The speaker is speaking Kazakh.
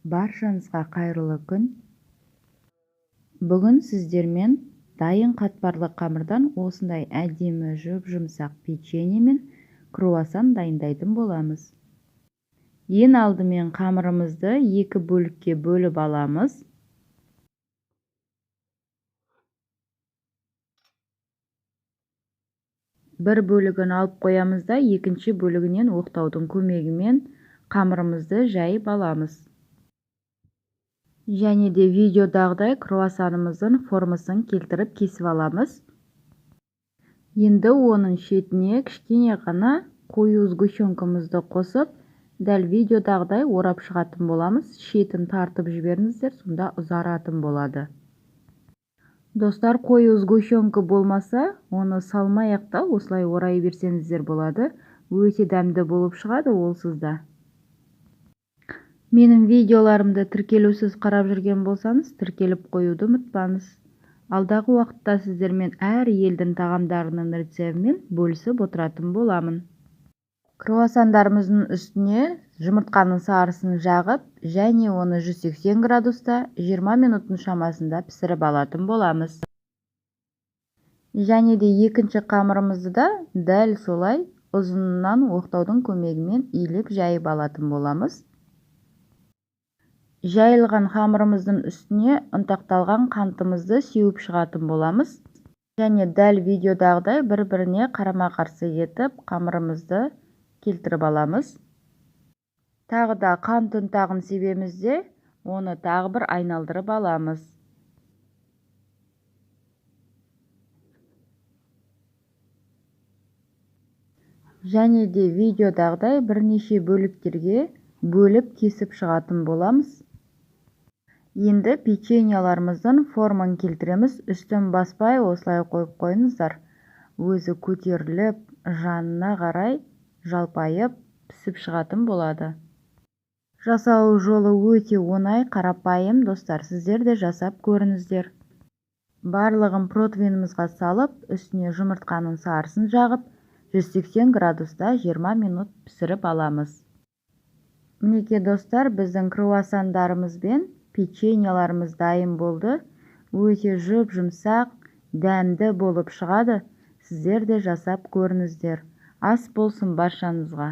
Баршаңызға қайырлы күн. Бүгін сіздермен дайын қатпарлы қамырдан осындай әдемі жұп-жұмсақ печенье мен круассан дайындайтын боламыз. Ең алдымен қамырымызды екі бөлікке бөліп аламыз. Бір бөлігін алып қоямыз да екінші бөлігінен оқтаудың көмегімен қамырымызды жайып аламыз. Және де видеодағыдай круассанымыздың формасын келтіріп кесіп аламыз. Енді оның шетіне кішкене ғана қою сгущенкамызды қосып, дәл видеодағыдай орап шығатын боламыз. Шетін тартып жіберіңіздер, сонда ұзаратын болады. Достар, қою сгущенка болмаса, оны салмай-ақ та осылай орай берсеңіздер болады. Өте дәмді болып шығады ол сізді. Менің видеоларымды тіркелусіз қарап жүрген болсаңыз, тіркеліп қоюды ұмытпаңыз. Алдағы уақытта сіздермен әр елдің тағамдарының рецептімен бөлісіп отыратын боламын. Круассандарымыздың үстіне жұмыртқаның сарысын жағып, және оны 180 градуста 20 минуттың шамасында пісіріп алатын боламыз. Және де екінші қамырымызды да дәл солай ұзынынан оқтаудың көмегімен иіліп жайып алатын боламыз. Жайылған қамырымыздың үстіне ұнтақталған қантымызды сеуіп шығатын боламыз. Және дәл видеодағыдай бір-біріне қарама-қарсы етіп қамырымызды келтіріп аламыз. Тағы да қант ұнтағын себеміз де оны тағы бір айналдырып аламыз. Және де видеодағыдай бірнеше бөліктерге бөліп кесіп шығатын боламыз. Енді печеньяларымыздың форманы келтіреміз. Үстін баспай осылай қойып қойыңыздар. Өзі көтеріліп, жанына қарай жалпайып пісіп шығатын болады. Жасау жолы өте оңай, қарапайым. Достар, сіздер де жасап көріңіздер. Барлығын противенімізге салып, үстіне жұмыртқаның сарысын жағып, 180 градуста 20 минут пісіріп аламыз. Мінекей достар, біздің круассандарымыз бен печеньяларымыз дайын болды. Өте жұп-жұмсақ, дәмді болып шығады. Сіздер де жасап көріңіздер. Ас болсын баршаңызға.